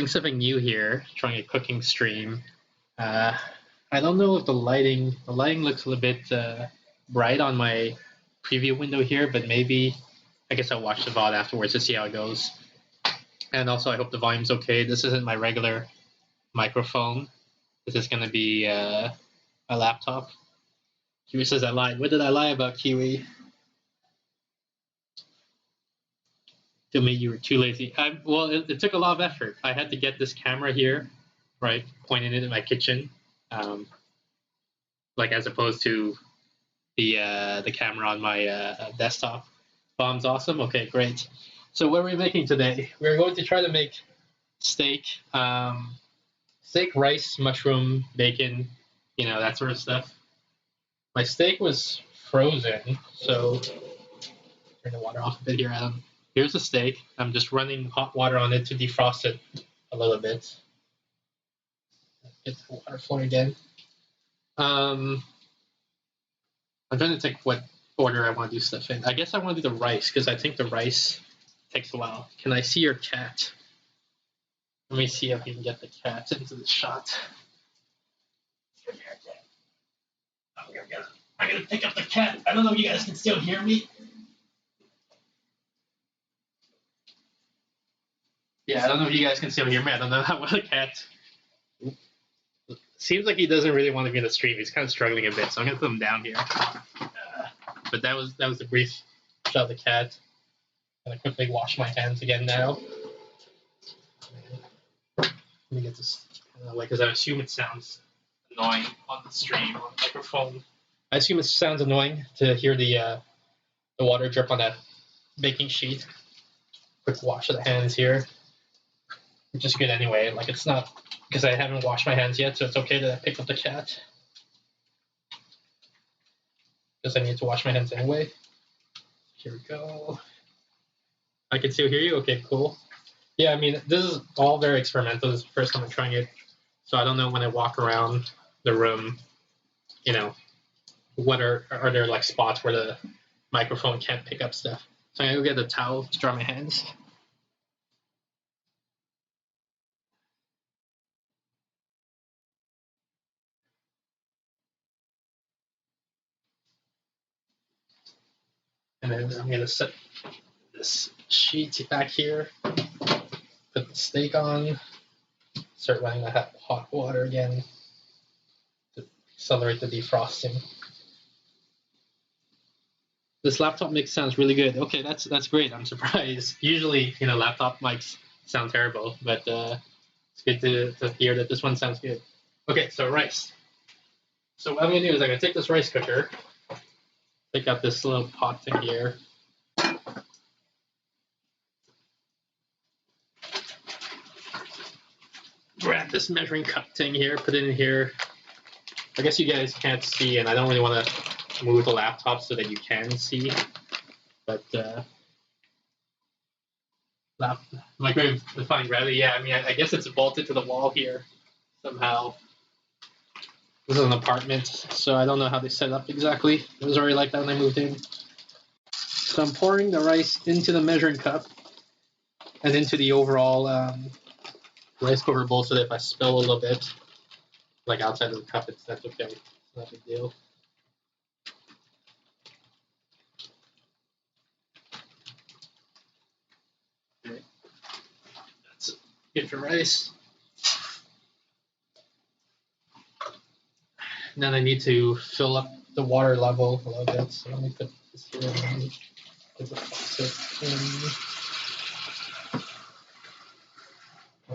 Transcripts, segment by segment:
trying something new here, trying a cooking stream. I don't know if the lighting looks a little bit bright on my preview window here, but maybe I guess I'll watch the VOD afterwards to see how it goes. And also, I hope the volume's okay. This isn't my regular microphone. This is going to be a laptop. Kiwi says I lied. What did I lie about, Kiwi? To me, you were too lazy. Well, it took a lot of effort. I had to get this camera here, right, pointing it in my kitchen, like as opposed to the camera on my desktop. Bomb's awesome. Okay, great. So what are we making today? We're going to try to make steak, steak, rice, mushroom, bacon, you know, that sort of stuff. My steak was frozen, so turn the water off a bit here, Adam. Here's the steak. I'm just running hot water on it to defrost it a little bit. Get the water flowing again. I'm trying to think what order I want to do stuff in. I guess I want to do the rice because I think the rice takes a while. Can I see your cat? Let me see if we can get the cat into the shot. I'm gonna pick up the cat. I don't know if you guys can still hear me. Yeah, I don't know if you guys can still hear me. I don't know how well the cat. Seems like he doesn't really want to be in the stream. He's kind of struggling a bit, so I'm gonna put him down here. But that was a brief shot of the cat. I'm gonna quickly wash my hands again now. Let me get this out of the way because I assume it sounds annoying on the stream on the microphone. I assume it sounds annoying to hear the water drip on that baking sheet. Quick wash of the hands here, which is good anyway. Like it's not because I haven't washed my hands yet, so it's okay to pick up the cat because I need to wash my hands anyway. Here we go. I can still hear you. Okay, cool. Yeah, I mean this is all very experimental. This is the first time I'm trying it, so I don't know when I walk around the room, you know, what are there like spots where the microphone can't pick up stuff. So I'm gonna go get a towel to dry my hands. And then I'm gonna set this sheet back here, put the steak on, start running the hot water again to accelerate the defrosting. This laptop mix sounds really good. Okay, that's great. I'm surprised. Usually, you know, laptop mics sound terrible, but it's good to hear that this one sounds good. Okay, so rice. So what I'm gonna do is I'm gonna take this rice cooker, take out this little pot thing here. Grab this measuring cup thing here, put it in here. I guess you guys can't see, and I don't really want to move the laptop so that you can see. But microwave defying gravity, yeah. I mean, I guess it's bolted to the wall here somehow. This is an apartment, so I don't know how they set it up exactly. It was already like that when I moved in. So I'm pouring the rice into the measuring cup and into the overall rice cooker bowl so that if I spill a little bit, like outside of the cup, that's okay. It's not a big deal. Okay. That's good for rice. And then I need to fill up the water level a little bit. So let me put this here and put the faucet in.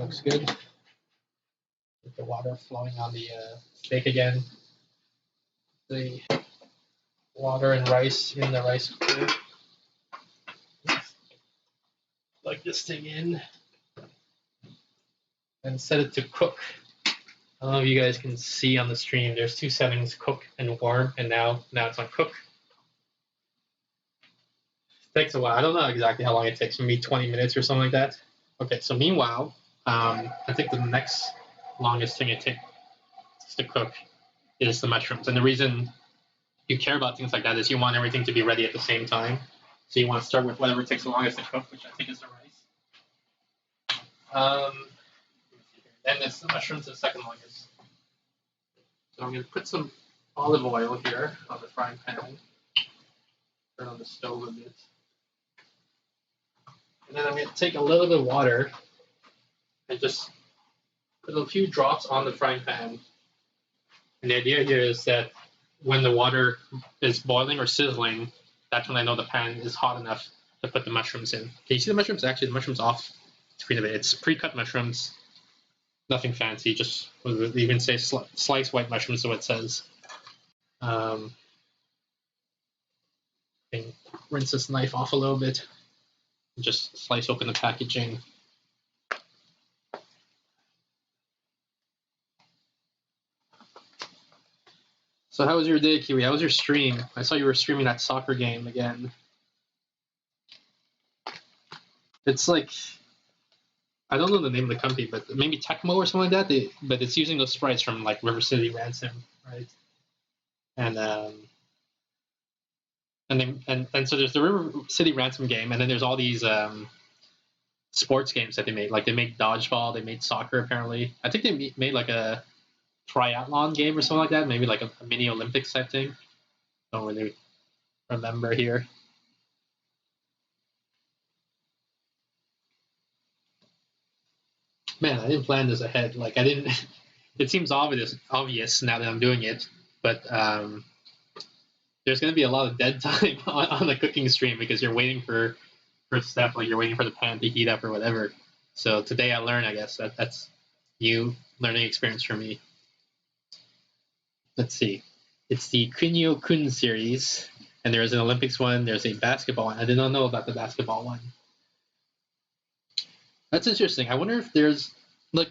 Looks good. With the water flowing on the steak again. The water and rice in the rice cooker. Plug this thing in and set it to cook. I don't know if you guys can see on the stream. There's two settings: cook and warm, and now it's on cook. It takes a while. I don't know exactly how long it takes. Maybe 20 minutes or something like that. Okay. So meanwhile, I think the next longest thing it takes to cook is the mushrooms. And the reason you care about things like that is you want everything to be ready at the same time. So you want to start with whatever takes the longest to cook, which I think is the rice. and it's the mushrooms the second longest. So I'm going to put some olive oil here on the frying pan. Turn on the stove a bit. And then I'm going to take a little bit of water and just put a few drops on the frying pan. And the idea here is that when the water is boiling or sizzling, that's when I know the pan is hot enough to put the mushrooms in. Can you see the mushrooms? Actually, the mushrooms off screen of it. It's pre-cut mushrooms. Nothing fancy, just we even say sliced white mushrooms, so it says. Rinse this knife off a little bit. Just slice open the packaging. So how was your day, Kiwi? How was your stream? I saw you were streaming that soccer game again. It's like, I don't know the name of the company, but maybe Tecmo or something like that. But it's using those sprites from like River City Ransom, right? And so there's the River City Ransom game, and then there's all these sports games that they made. Like they made dodgeball, they made soccer. Apparently, I think they made like a triathlon game or something like that. Maybe like a mini Olympics type thing. Don't really remember here. Man, I didn't plan this ahead. Like I didn't. It seems obvious now that I'm doing it, but there's going to be a lot of dead time on the cooking stream because you're waiting for stuff, like you're waiting for the pan to heat up or whatever. So today I learned, I guess that's new learning experience for me. Let's see. It's the Kunio Kun series, and there's an Olympics one. There's a basketball one. I did not know about the basketball one. That's interesting. I wonder if there's look.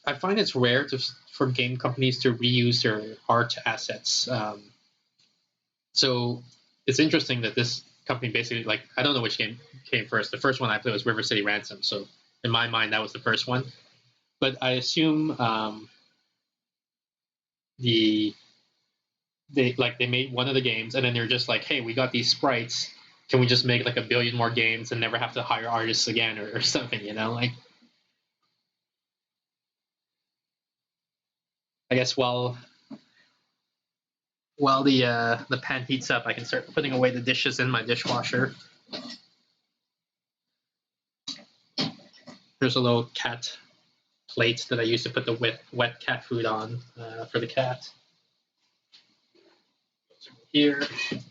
I find it's rare for game companies to reuse their art assets. So it's interesting that this company basically, like, I don't know which game came first. The first one I played was River City Ransom. So in my mind, that was the first one. But I assume they made one of the games, and then they're just like, hey, we got these sprites. Can we just make like a billion more games and never have to hire artists again or something? You know, like. I guess while the pan heats up, I can start putting away the dishes in my dishwasher. There's a little cat plate that I use to put the wet cat food on for the cat. Here, let's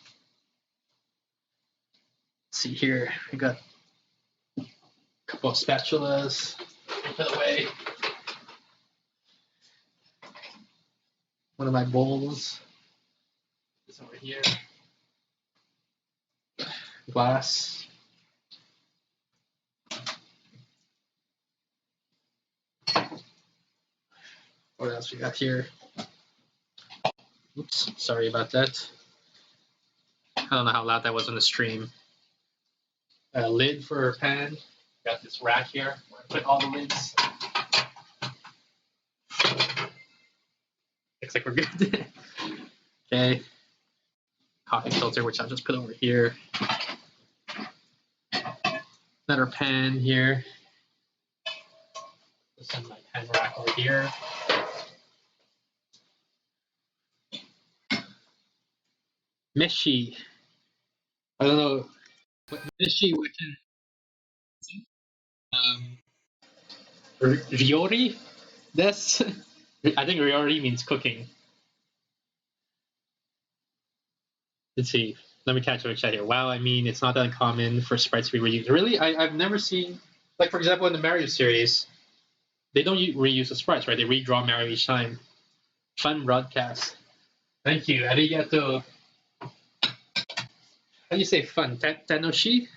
see here, we got a couple of spatulas. Put away. One of my bowls is over here. Glass. What else we got here? Oops, sorry about that. I don't know how loud that was on the stream. A lid for a pan. Got this rack here where I put all the lids. Looks like we're good. Okay. Coffee filter, which I'll just put over here. Another pan here. Just on my pan rack over here. Meshi. I don't know what meshi we can. Ryori? This. I think ryori means cooking. Let's see. Let me catch up a chat here. Wow, I mean, it's not that uncommon for sprites to be reused. Really? I've never seen, like, for example, in the Mario series, they don't reuse the sprites, right? They redraw Mario each time. Fun broadcast. Thank you. Arigato. How do you say fun? Tanoshi?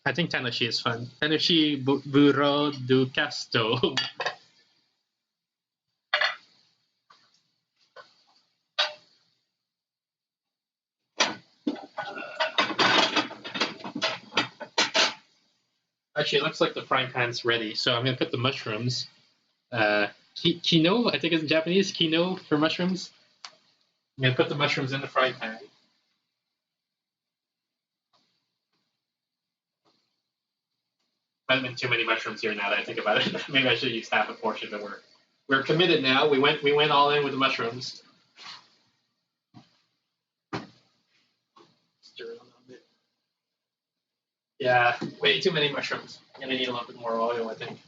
I think Tanoshi is fun. Tanoshi Buro du Casto. Actually, it looks like the frying pan's ready, so I'm going to put the mushrooms. Kino, I think it's in Japanese. Kino for mushrooms. I'm going to put the mushrooms in the frying pan. Might have been too many mushrooms here now that I think about it. Maybe I should use half a portion to work. We're committed now. We went all in with the mushrooms. Stir it a little bit. Yeah, way too many mushrooms. I'm gonna need a little bit more oil, I think.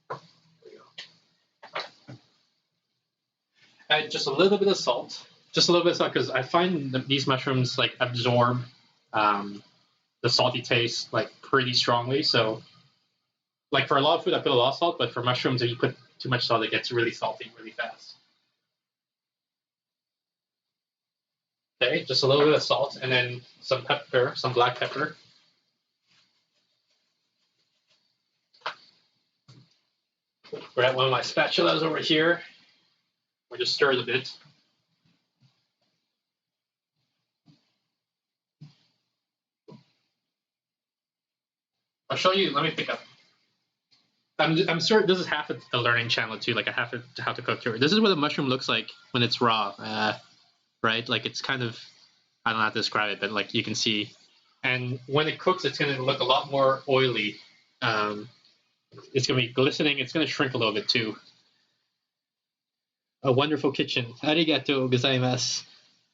There we go. Add just a little bit of salt. Just a little bit of salt because I find that these mushrooms like absorb the salty taste like pretty strongly. So like for a lot of food, I put a lot of salt, but for mushrooms, if you put too much salt, it gets really salty really fast. Okay, just a little bit of salt and then some pepper, some black pepper. Grab one of my spatulas over here. Or just stir it a bit. I'll show you. Let me pick up. I'm sure this is half of the learning channel too. Like I have to how to cook here. This is what a mushroom looks like when it's raw, right? Like it's kind of I don't know how to describe it, but like you can see. And when it cooks, it's going to look a lot more oily. It's going to be glistening. It's going to shrink a little bit too. A wonderful kitchen. Arigato gozaimasu.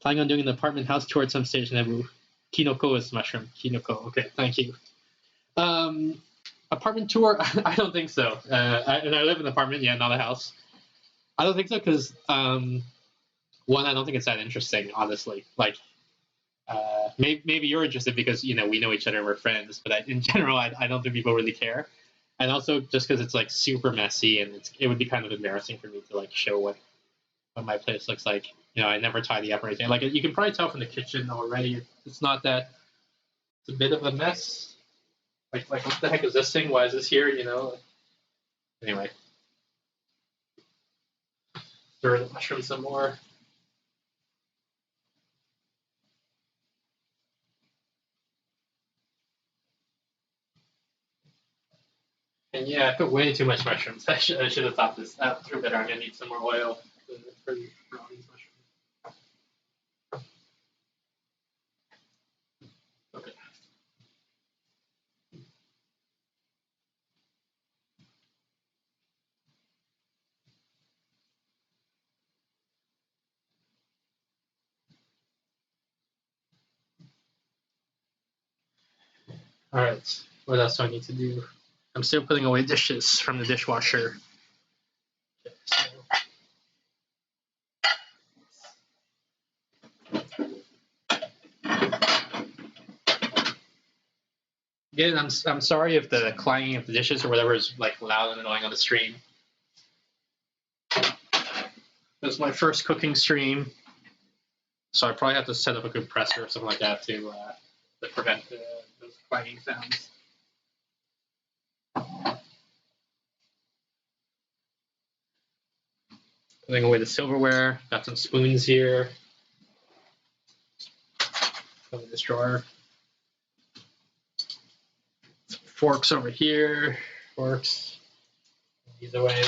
Planning on doing an apartment house tour at some stage, Nebu. Kinoko is mushroom. Kinoko. Okay, thank you. Apartment tour? I don't think so. And I live in an apartment, yeah, not a house. I don't think so because one, I don't think it's that interesting, honestly. Like, maybe you're interested because we know each other and we're friends, but in general, I don't think people really care. And also just because it's like super messy and it would be kind of embarrassing for me to like show what my place looks like. I never tidy up or anything. Like you can probably tell from the kitchen already. It's not that. It's a bit of a mess. Like what the heck is this thing? Why is this here? Anyway, stir the mushroom some more. And yeah, I put way too much mushrooms. I should have thought this through better. I'm gonna need some more oil for all these mushrooms. Okay. All right. What else do I need to do? I'm still putting away dishes from the dishwasher. Okay, so. Again, I'm sorry if the clanging of the dishes or whatever is like loud and annoying on the stream. This is my first cooking stream, so I probably have to set up a compressor or something like that to prevent those clanging sounds. Putting away the silverware. Got some spoons here. In this drawer. Some forks over here. Forks. These away.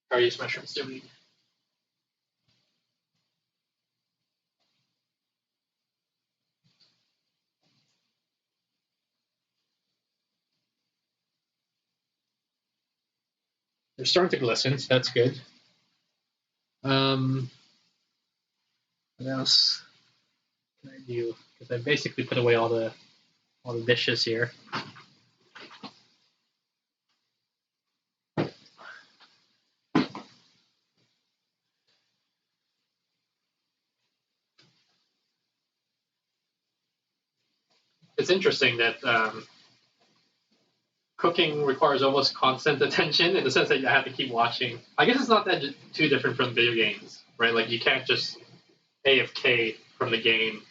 How are these mushrooms doing? They're starting to glisten, so that's good. What else can I do? Because I basically put away all the dishes here. It's interesting that cooking requires almost constant attention in the sense that you have to keep watching. I guess it's not that too different from video games, right? Like you can't just AFK from the game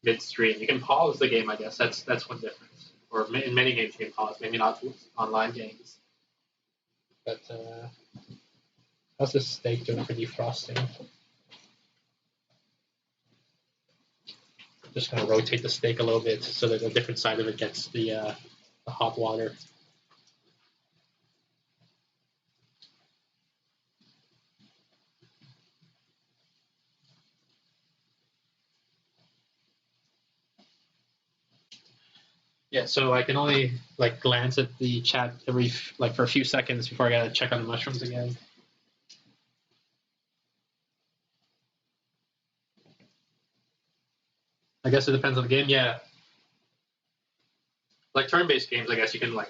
midstream. You can pause the game, I guess. That's one difference. Or in many games you can pause, maybe not online games. But how's this steak doing for defrosting? Just going to rotate the steak a little bit so that a different side of it gets the hot water. Yeah, so I can only like glance at the chat every like for a few seconds before I gotta check on the mushrooms again. I guess it depends on the game. Yeah, like turn-based games, I guess you can like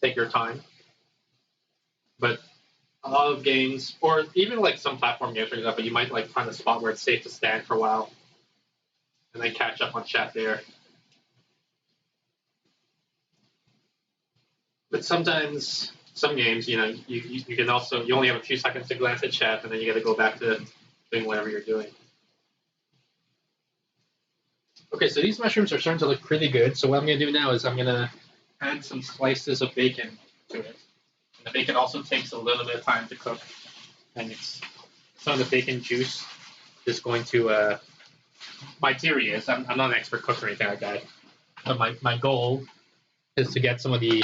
take your time. But a lot of games, or even like some platform games, for example, you might like find a spot where it's safe to stand for a while and then catch up on chat there. But sometimes some games, you can also you only have a few seconds to glance at chat, and then you got to go back to doing whatever you're doing. Okay, so these mushrooms are starting to look pretty good. So what I'm going to do now is I'm going to add some slices of bacon to it. And the bacon also takes a little bit of time to cook, and it's some of the bacon juice is going to. My theory is I'm not an expert cook or anything like that, but my goal is to get some of the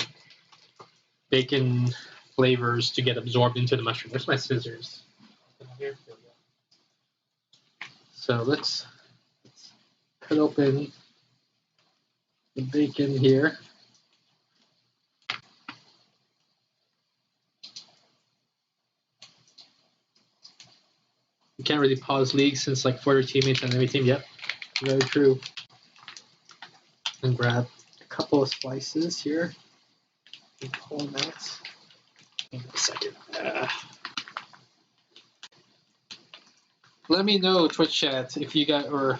bacon flavors to get absorbed into the mushroom. Where's my scissors? Here we go. So let's cut open the bacon here. You can't really pause league since like for your teammates and everything. Yep, very true. And grab a couple of slices here. And pull them out. In a second. Let me know, Twitch chat, if you got or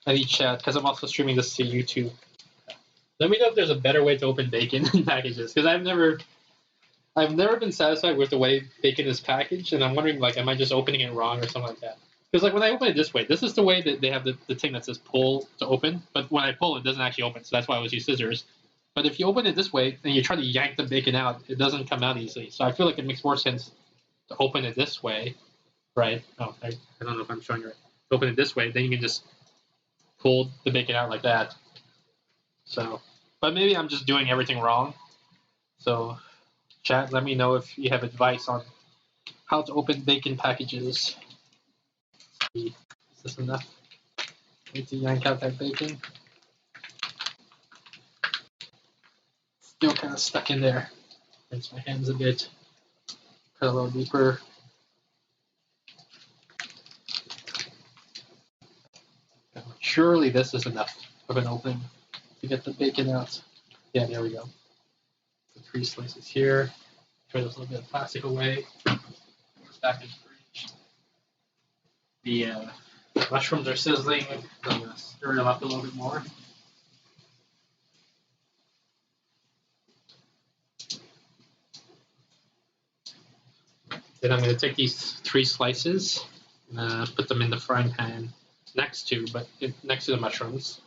any chat, because I'm also streaming this to YouTube. Let me know if there's a better way to open bacon packages, because I've never been satisfied with the way bacon is packaged, and I'm wondering like, am I just opening it wrong or something like that? Because like when I open it this way, this is the way that they have the thing that says pull to open, but when I pull, it doesn't actually open, so that's why I always use scissors. But if you open it this way and you try to yank the bacon out, it doesn't come out easily. So I feel like it makes more sense to open it this way, right? Oh, I don't know if I'm showing you right. Open it this way, then you can just pull the bacon out like that. So, but maybe I'm just doing everything wrong. So, chat, let me know if you have advice on how to open bacon packages. Is this enough? Need to yank out that bacon. Still kind of stuck in there. Rinse my hands a bit. Cut a little deeper. Surely this is enough of an opening to get the bacon out. Yeah, there we go. The 3 slices here. Throw this little bit of plastic away. Back in the fridge. The mushrooms are sizzling. I'm going to stir them up a little bit more. Then I'm going to take these 3 slices and put them in the frying pan next to the mushrooms.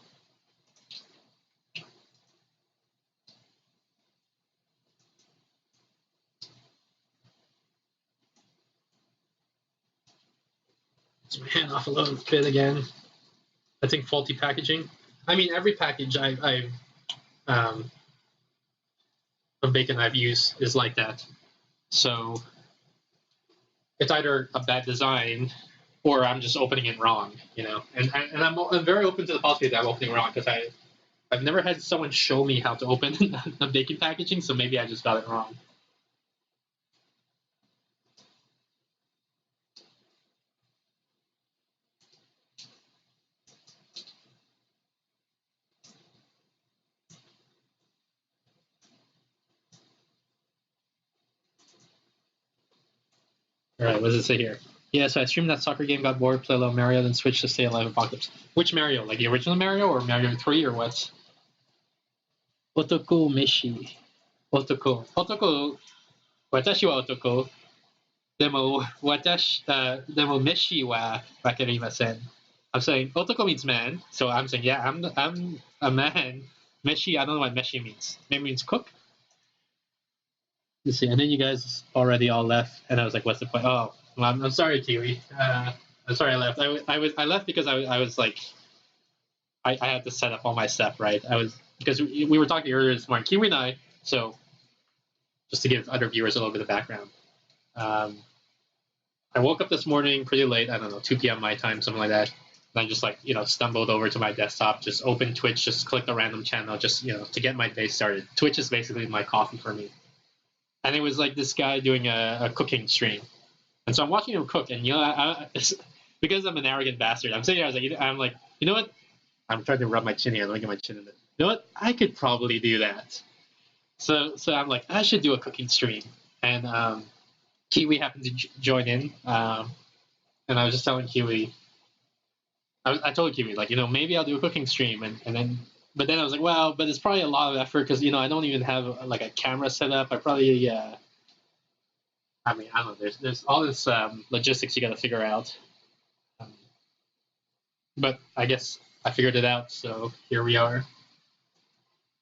Rinse my hand off a little bit again. I think faulty packaging. I mean, every package of bacon I've used is like that. So it's either a bad design or I'm just opening it wrong, And I'm very open to the possibility that I'm opening wrong because I've never had someone show me how to open the bacon packaging, so maybe I just got it wrong. All right, what does it say here? Yeah, so I streamed that soccer game, got bored, play a little Mario, then switched to Stay Alive Apocalypse. Which Mario? Like the original Mario or Mario 3 or what? Otoko Meshi. Otoko. Otoko. Watashi wa otoko. Demo meshi wa wakarimasen. I'm saying otoko means man, so I'm saying yeah, I'm a man. Meshi, I don't know what meshi means. Maybe it means cook. You see, and then you guys already all left, and I was like, "What's the point?" Oh, well, I'm sorry, Kiwi. I'm sorry I left. I left because I was like, I had to set up all my stuff right. Because we were talking earlier this morning, Kiwi and I. So just to give other viewers a little bit of background, I woke up this morning pretty late. I don't know, 2 p.m. my time, something like that. And I just like stumbled over to my desktop, just opened Twitch, just clicked a random channel, just to get my day started. Twitch is basically my coffee for me. And it was like this guy doing a cooking stream, and so I'm watching him cook, and because I'm an arrogant bastard, I'm sitting here, I'm like, you know what? I'm trying to rub my chin here. Let me get my chin in it. You know what? I could probably do that. So I'm like, I should do a cooking stream, and Kiwi happened to join in, and I was just telling Kiwi. I told Kiwi, like, maybe I'll do a cooking stream, but then I was like, well, but it's probably a lot of effort because I don't even have like a camera set up. I probably I mean, I don't know. There's all this logistics you got to figure out, but I guess I figured it out. So here we are.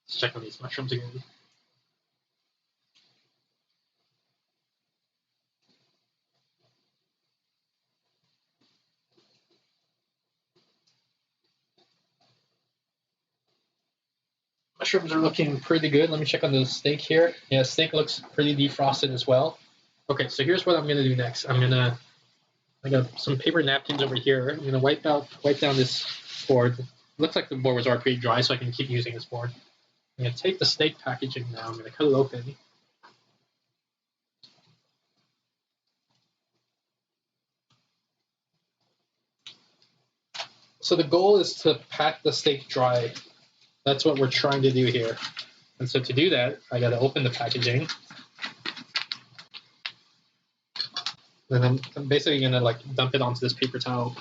Let's check on these mushrooms again. Mushrooms are looking pretty good. Let me check on the steak here. Yeah, steak looks pretty defrosted as well. Okay, so here's what I'm gonna do next. I got some paper napkins over here. I'm gonna wipe down this board. Looks like the board was already pretty dry, so I can keep using this board. I'm gonna take the steak packaging now. I'm gonna cut it open. So the goal is to pack the steak dry. That's what we're trying to do here. And so to do that, I gotta open the packaging. And I'm basically gonna like dump it onto this paper towel.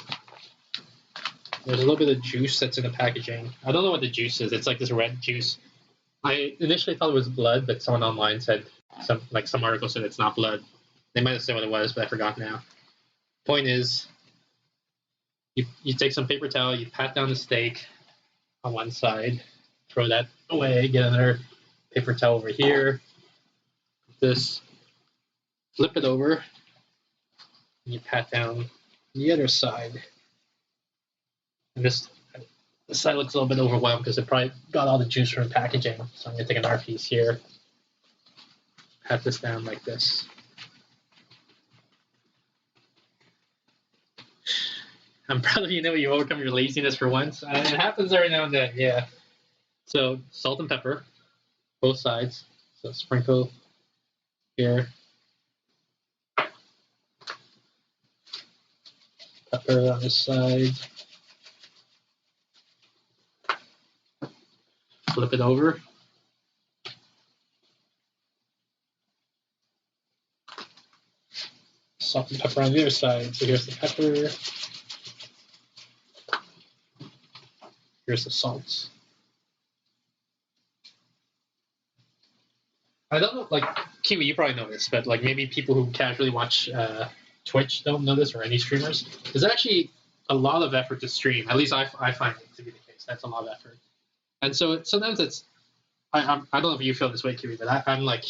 There's a little bit of juice that's in the packaging. I don't know what the juice is. It's like this red juice. I initially thought it was blood, but someone online said some article said it's not blood. They might have said what it was, but I forgot now. Point is, you take some paper towel, you pat down the steak on one side, throw that away, get another paper towel over here, this, flip it over, and you pat down the other side. And this side looks a little bit overwhelmed because it probably got all the juice from the packaging. So I'm going to take another piece here, pat this down like this. I'm proud of you. You overcome your laziness for once. It happens every now and then, yeah. So salt and pepper, both sides. So sprinkle here. Pepper on this side. Flip it over. Salt and pepper on the other side. So here's the pepper. Here's the salt. I don't know, like, Kiwi, you probably know this, but like maybe people who casually watch Twitch don't know this, or any streamers. There's actually a lot of effort to stream. At least I find it to be the case. That's a lot of effort. And so sometimes it's, I don't know if you feel this way, Kiwi, but I'm like,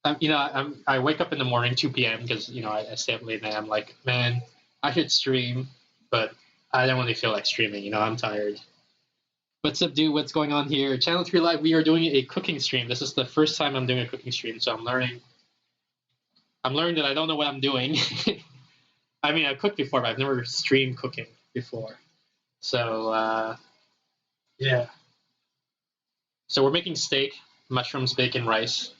I wake up in the morning, 2 p.m. because I stay up late, and I'm like, man, I should stream, but I don't really feel like streaming. I'm tired. What's up, dude? What's going on here? Channel 3 Live, we are doing a cooking stream. This is the first time I'm doing a cooking stream, so I'm learning that I don't know what I'm doing. I mean, I've cooked before, but I've never streamed cooking before. So, yeah. So we're making steak, mushrooms, bacon, rice.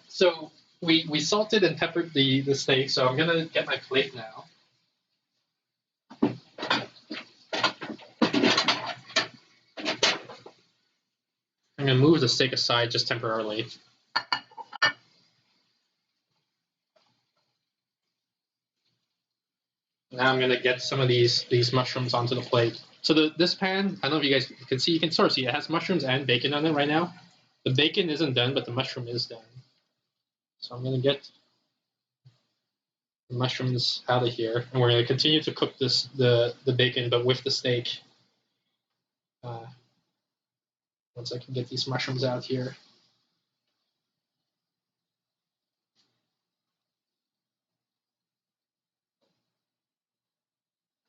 So we salted and peppered the steak, so I'm going to get my plate now. I'm going to move the steak aside just temporarily. Now I'm going to get some of these mushrooms onto the plate. So this pan, I don't know if you guys can see, you can sort of see it has mushrooms and bacon on it right now. The bacon isn't done, but the mushroom is done. So I'm going to get the mushrooms out of here, and we're going to continue to cook the bacon, but with the steak. Once I can get these mushrooms out here.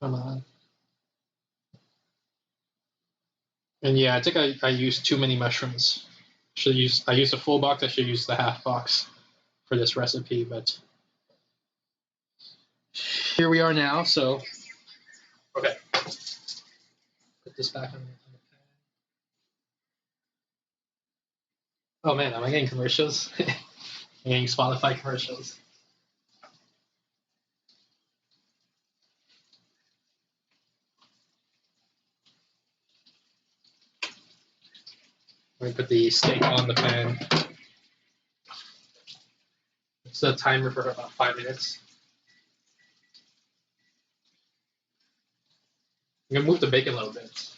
Come on. And yeah, I think I used too many mushrooms. I used a full box. I should use the half box for this recipe, but here we are now. So, okay, put this back on the pan. Oh man, am I getting commercials? I'm getting Spotify commercials. Let me put the steak on the pan. It's a timer for about 5 minutes. I'm gonna move the bacon a little bit.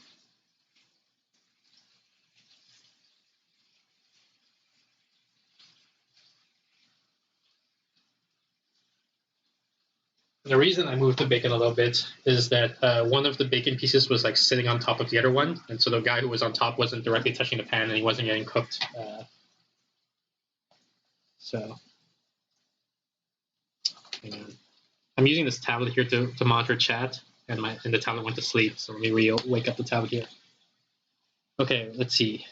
The reason I moved the bacon a little bit is that one of the bacon pieces was like sitting on top of the other one, and so the guy who was on top wasn't directly touching the pan, and he wasn't getting cooked. So, hang on. I'm using this tablet here to monitor chat, and the tablet went to sleep, so let me wake up the tablet here. Okay, let's see.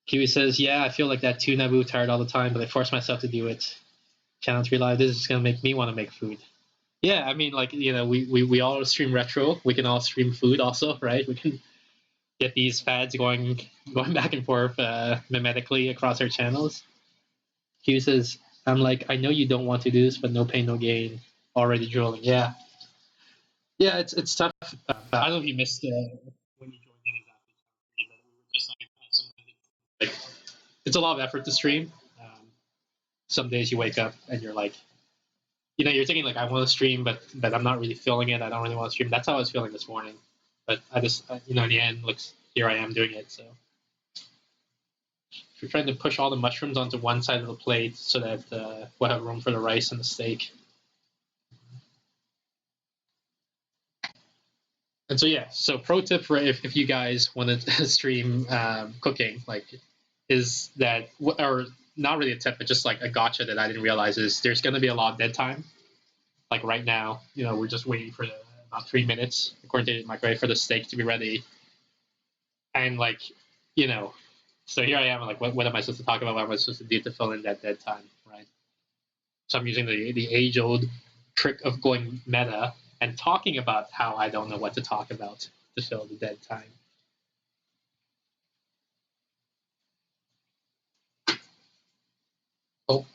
Kiwi says, "Yeah, I feel like that too, Naboo. Tired all the time, but I force myself to do it. Cannot rely. This is gonna make me want to make food." Yeah, I mean, like, you know, we all stream retro. We can all stream food also, right? We can get these fads going back and forth mimetically across our channels. Hugh says, "I'm like, I know you don't want to do this, but no pain, no gain. Already drooling." Yeah, yeah, it's tough. I don't know if you missed when you joined in exactly, but we were just like it's a lot of effort to stream. Some days you wake up and you're like, you know, you're thinking like I want to stream, but I'm not really feeling it. I don't really want to stream. That's how I was feeling this morning. But I just, you know, in the end, looks here I am doing it. So we're trying to push all the mushrooms onto one side of the plate so that we'll have room for the rice and the steak. And so yeah, so pro tip for if you guys want to stream cooking, like, is that, or not really a tip, but just like a gotcha that I didn't realize is there's going to be a lot of dead time. Like right now, you know, we're just waiting for about 3 minutes, according to the microwave, for the steak to be ready. And like, you know, so here I am, like, what am I supposed to talk about? What am I supposed to do to fill in that dead time, right? So I'm using the age old trick of going meta and talking about how I don't know what to talk about to fill the dead time. Oh,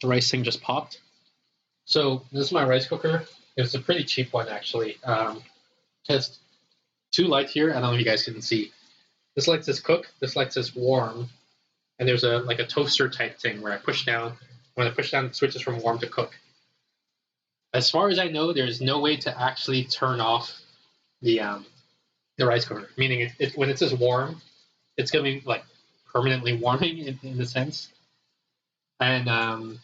the rice thing just popped. So this is my rice cooker. It's a pretty cheap one, actually. Has two lights here. I don't know if you guys can see. This light says cook. This light says warm. And there's a like a toaster type thing where I push down. When I push down, it switches from warm to cook. As far as I know, there's no way to actually turn off the rice cooker. Meaning, when it says warm, it's gonna be like permanently warming in a sense. And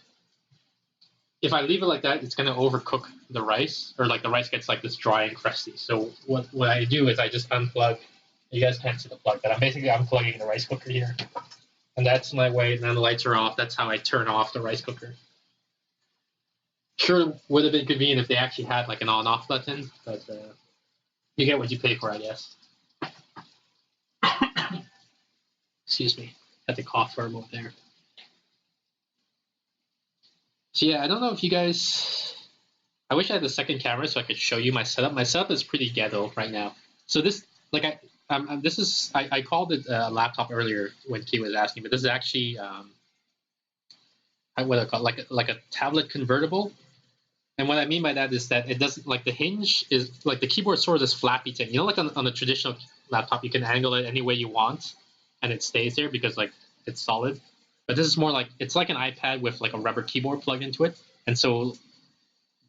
if I leave it like that, it's gonna overcook the rice, or like the rice gets like this dry and crusty. So what I do is I just unplug. You guys can't see the plug, but I'm basically unplugging the rice cooker here, and that's my way. Now the lights are off. That's how I turn off the rice cooker. Sure, would have been convenient if they actually had like an on-off button, but you get what you pay for, I guess. Excuse me, had to cough for a moment there. So yeah, I don't know if you guys. I wish I had a second camera so I could show you my setup. My setup is pretty ghetto right now. So this, like, this is I called it a laptop earlier when Key was asking, but this is actually what I call like a tablet convertible. And what I mean by that is that it doesn't, like, the hinge is like the keyboard sort of this flappy thing. You know, like on a traditional laptop, you can angle it any way you want, and it stays there because like it's solid. But this is more like it's like an iPad with like a rubber keyboard plugged into it, and so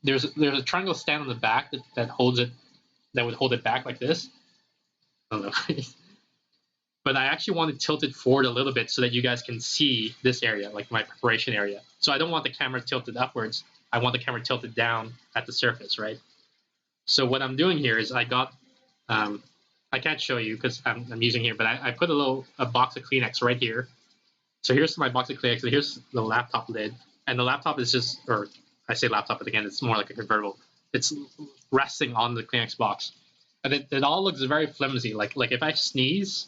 there's a triangle stand on the back that holds it, that would hold it back like this. I don't know. But I actually want to tilt it forward a little bit so that you guys can see this area, like my preparation area. So I don't want the camera tilted upwards. I want the camera tilted down at the surface, right? So what I'm doing here is I got, I can't show you because I'm using here, but I put a box of Kleenex right here. So here's my box of Kleenex, and here's the laptop lid. And the laptop is just, or I say laptop, but again, it's more like a convertible. It's resting on the Kleenex box. And it all looks very flimsy. Like if I sneeze,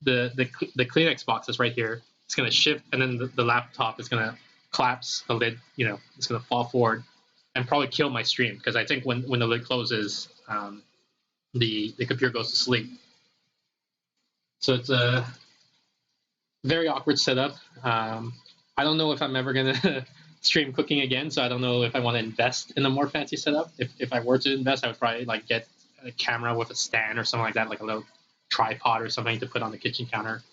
the Kleenex box is right here. It's going to shift, and then the laptop is going to collapse the lid. You know, it's going to fall forward, and probably kill my stream because I think when the lid closes, the computer goes to sleep. So it's a very awkward setup. I don't know if I'm ever gonna stream cooking again, so I don't know if I want to invest in a more fancy setup. If I were to invest, I would probably like get a camera with a stand or something like that, like a little tripod or something to put on the kitchen counter.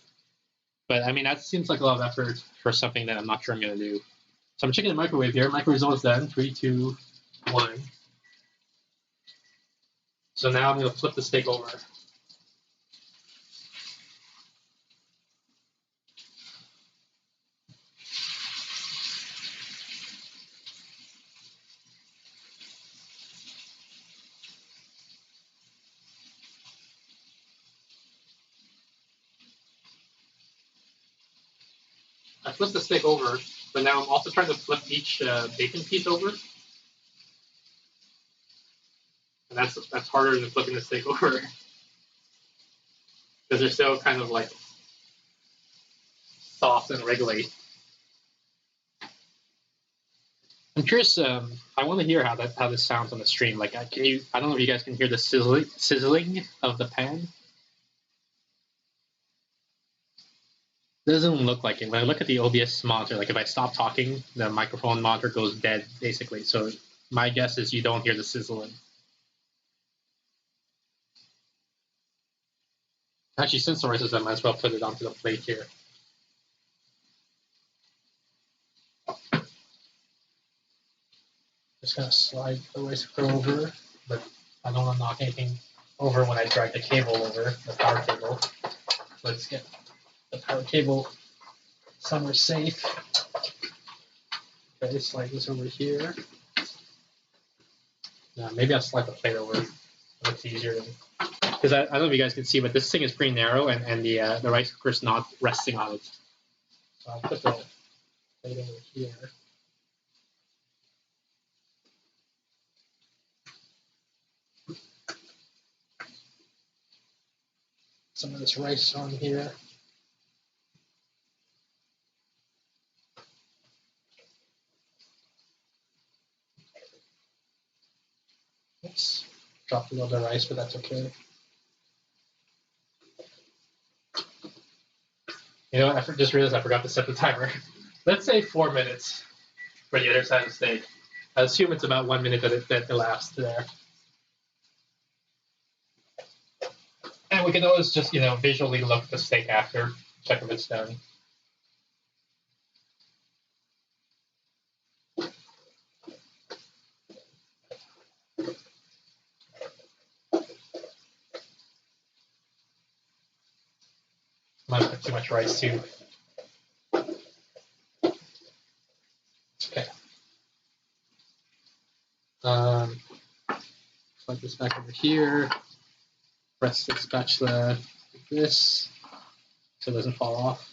But I mean, that seems like a lot of effort for something that I'm not sure I'm gonna do. So I'm checking the microwave here. Microwave is almost done. 3, 2, 1. So now I'm gonna flip the steak over. I flipped the steak over, but now I'm also trying to flip each bacon piece over. And that's harder than flipping the steak over. Because they're still kind of like soft and wriggly. I'm curious. I want to hear how this sounds on the stream. Like, can you? I don't know if you guys can hear the sizzling of the pan. It doesn't look like it. When I look at the OBS monitor, like if I stop talking, the microphone monitor goes dead, basically. So my guess is you don't hear the sizzling. Actually, since the rice is done, I might as well put it onto the plate here. Just gonna slide the rice cooker over, but I don't want to knock anything over when I drag the cable over, the power cable. Let's get the power cable somewhere safe. Okay, slide this over here. Maybe I'll slide the plate over. It's easier. Because I don't know if you guys can see, but this thing is pretty narrow, and the rice cooker is not resting on it. So I'll put the plate over here. Some of this rice on here. Oops, dropped a little bit of rice, but that's okay. You know what? I just realized I forgot to set the timer. Let's say 4 minutes for the other side of the steak. I assume it's about 1 minute that elapsed there. And we can always just, visually look at the steak after, check if it's done. Might put too much rice too. Okay. Slide this back over here. Press the spatula like this so it doesn't fall off.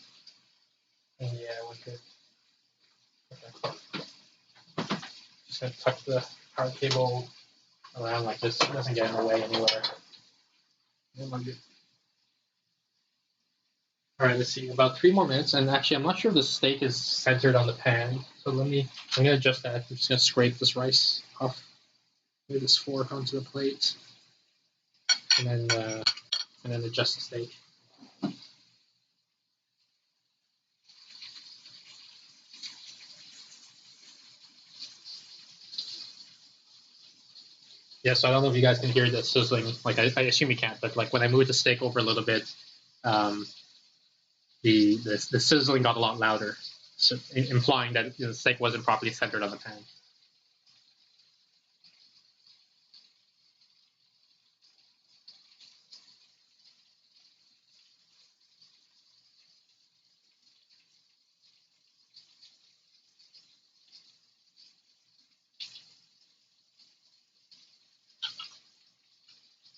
And yeah, we're good. Okay. Just gonna tuck the power cable around like this so it doesn't get in the way anywhere. All right, let's see, about 3 more minutes, and actually I'm not sure if the steak is centered on the pan, so I'm gonna adjust that. I'm just gonna scrape this rice off with this fork onto the plate, and then adjust the steak. Yeah, so I don't know if you guys can hear the sizzling. Like I assume you can't, but like when I moved the steak over a little bit, the sizzling got a lot louder, so implying that the steak wasn't properly centered on the pan.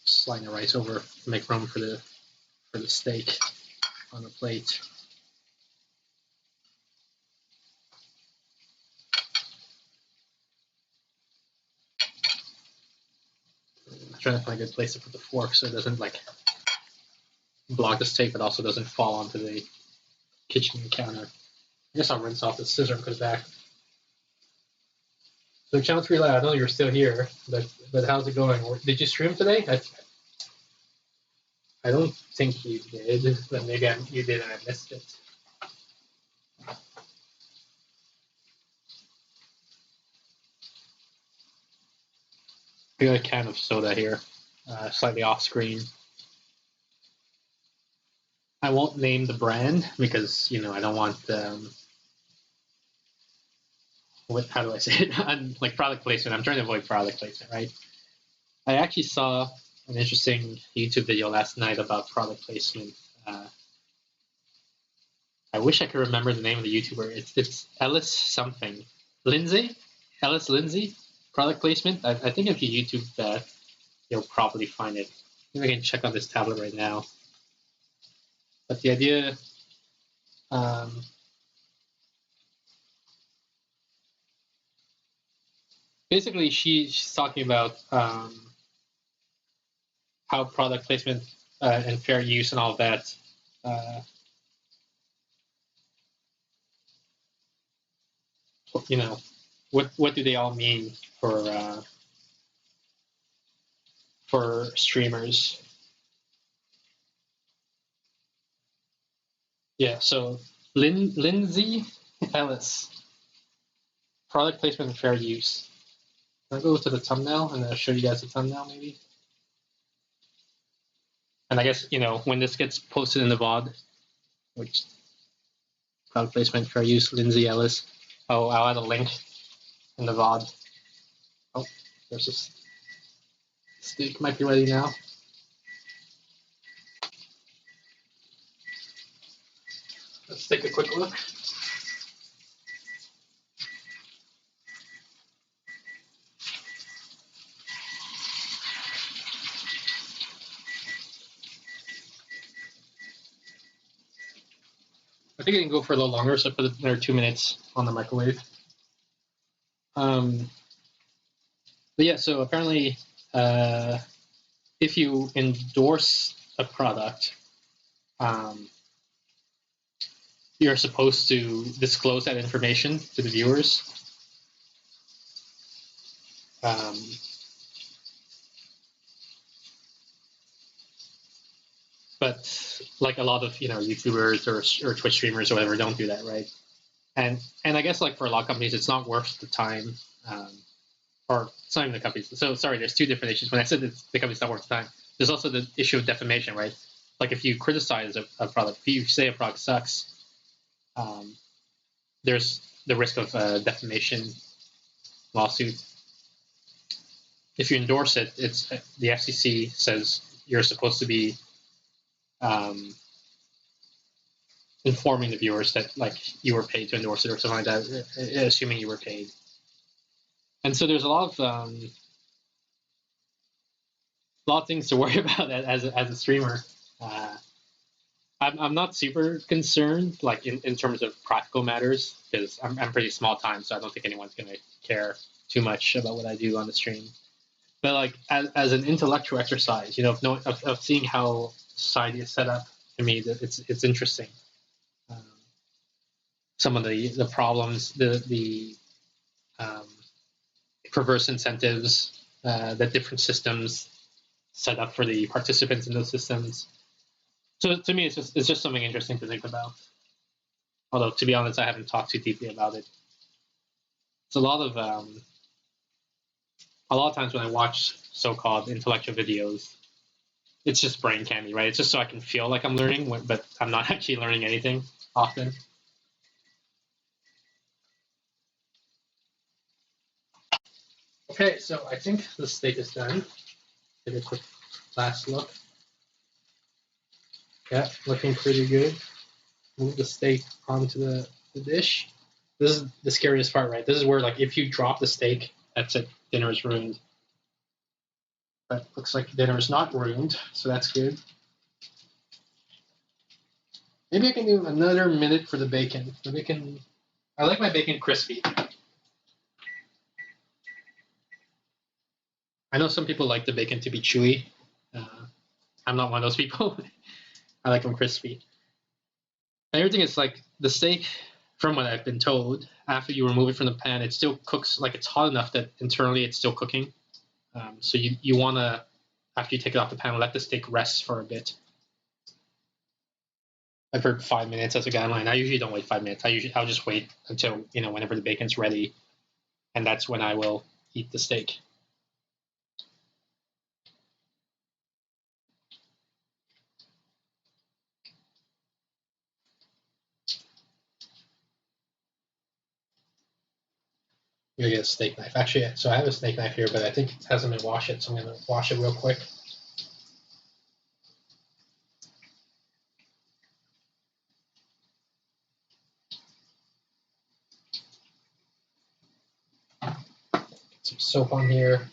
Sliding the rice over to make room for the steak on the plate. I'm trying to find a good place to put the fork so it doesn't like block the steak, but also doesn't fall onto the kitchen counter. I guess I'll rinse off the scissor and put it back. So Channel 3 Live, I know you're still here, but how's it going? Did you stream today? I don't think you did, but maybe you did and I missed it. I got a can of soda here, slightly off screen. I won't name the brand because I don't want how do I say it? Like product placement. I'm trying to avoid product placement, right? I actually saw an interesting YouTube video last night about product placement. I wish I could remember the name of the YouTuber. It's Ellis something. Lindsay? Ellis Lindsay? Product placement? I think if you YouTube that, you'll probably find it. Maybe I can check on this tablet right now. But the idea, basically, she's talking about how product placement and fair use and all of that. What do they all mean for streamers? Yeah, so Lindsay Ellis, product placement and fair use. I'll go to the thumbnail and I'll show you guys the thumbnail maybe. And I guess, when this gets posted in the VOD, which product placement, fair use, Lindsay Ellis. Oh, I'll add a link in the VOD. Oh, there's this steak might be ready now. Let's take a quick look. I think I can go for a little longer, so I put another 2 minutes on the microwave. But yeah, so apparently, if you endorse a product, you're supposed to disclose that information to the viewers. But like a lot of YouTubers or Twitch streamers or whatever don't do that, right? And I guess like for a lot of companies, it's not worth the time, or it's not even the companies. So sorry, there's two different issues. When I said that the company's not worth the time, there's also the issue of defamation, right? Like if you criticize a product, if you say a product sucks, there's the risk of defamation lawsuit. If you endorse it, it's the FCC says you're supposed to be informing the viewers that like you were paid to endorse it or something like that, assuming you were paid. And so there's a lot of things to worry about as a streamer. I'm not super concerned, like in terms of practical matters, because I'm pretty small time, so I don't think anyone's gonna care too much about what I do on the stream. But like as an intellectual exercise, of seeing how society is set up, to me, that it's interesting. Some of the problems, the perverse incentives that different systems set up for the participants in those systems. So to me, it's just something interesting to think about. Although to be honest, I haven't talked too deeply about it. It's a lot of times when I watch so-called intellectual videos, it's just brain candy, right? It's just so I can feel like I'm learning, but I'm not actually learning anything often. Okay, so I think the steak is done. Give it a quick last look. Yeah, looking pretty good. Move the steak onto the dish. This is the scariest part, right? This is where, like, if you drop the steak, that's it. Dinner is ruined. But looks like dinner is not ruined, so that's good. Maybe I can do another minute for the bacon. I like my bacon crispy. I know some people like the bacon to be chewy. I'm not one of those people. I like them crispy. And everything is like the steak from what I've been told, after you remove it from the pan, it still cooks, like it's hot enough that internally it's still cooking. So you want to, after you take it off the pan, let the steak rest for a bit. I've heard 5 minutes as a guideline. I usually don't wait 5 minutes. I'll just wait until, whenever the bacon's ready, and that's when I will eat the steak. I'm gonna get a steak knife. Actually, so I have a steak knife here, but I think it hasn't been washed yet, so I'm gonna wash it real quick. Get some soap on here.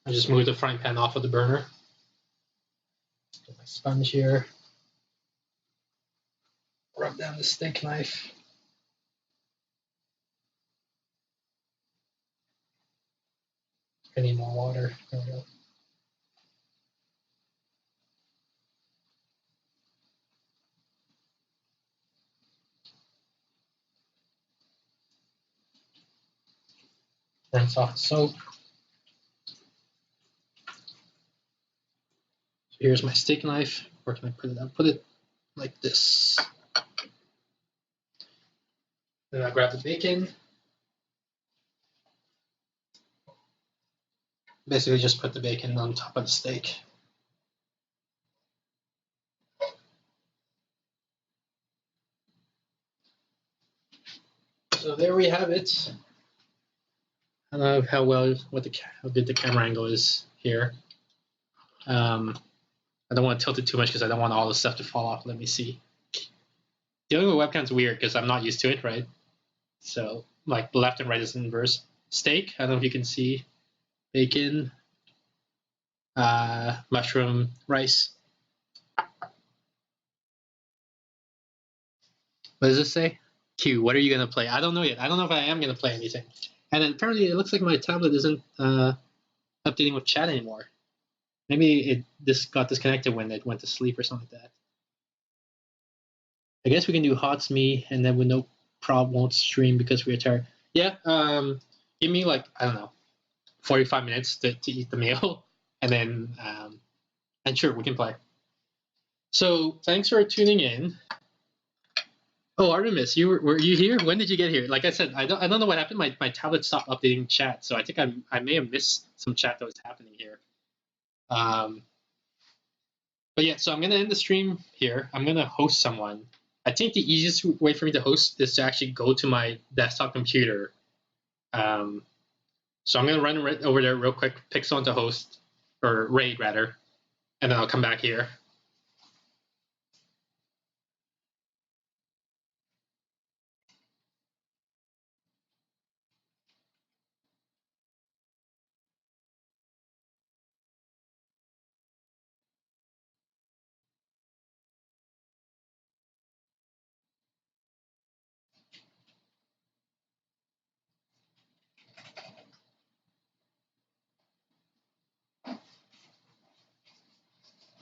I just moved the frying pan off of the burner. Get my sponge here. Rub down the steak knife. I need more water. There we go. Rinse off the soap. So here's my steak knife. Where can I put it? I'll put it like this. Then I grab the bacon. Basically just put the bacon on top of the steak. So there we have it. I don't know how good the camera angle is here. I don't want to tilt it too much because I don't want all the stuff to fall off. Let me see. Dealing with webcam's weird because I'm not used to it, right? So like left and right is inverse. Steak, I don't know if you can see. Bacon, mushroom, rice. What does this say? Q, what are you going to play? I don't know yet. I don't know if I am going to play anything. And then apparently it looks like my tablet isn't updating with chat anymore. Maybe this got disconnected when it went to sleep or something like that. I guess we can do HOTS me and then with no problem won't stream because we're tired. Yeah, give me like, I don't know, 45 minutes to eat the meal and then, and sure, we can play. So thanks for tuning in. Oh, Artemis, were you here? When did you get here? Like I said, I don't know what happened. My tablet stopped updating chat, so I think I may have missed some chat that was happening here. But yeah, so I'm gonna end the stream here. I'm gonna host someone. I think the easiest way for me to host is to actually go to my desktop computer. So I'm gonna run right over there real quick, pick someone to host, or raid rather, and then I'll come back here.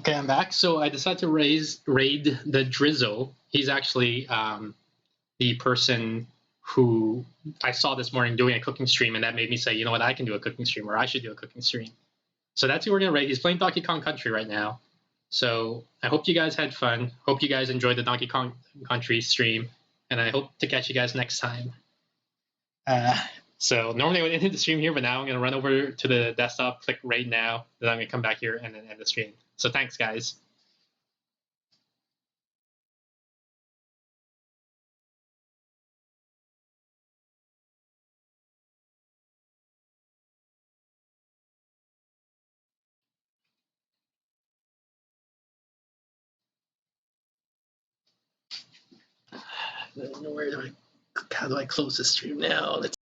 Okay, I'm back. So I decided to raid the Drizzle. He's actually the person who I saw this morning doing a cooking stream, and that made me say, you know what, I can do a cooking stream, or I should do a cooking stream. So that's who we're gonna raid. He's playing Donkey Kong Country right now. So I hope you guys had fun. Hope you guys enjoyed the Donkey Kong Country stream, and I hope to catch you guys next time. So normally I would end the stream here, but now I'm gonna run over to the desktop, click raid now, then I'm gonna come back here and then end the stream. So thanks, guys. How do I close the stream now? Let's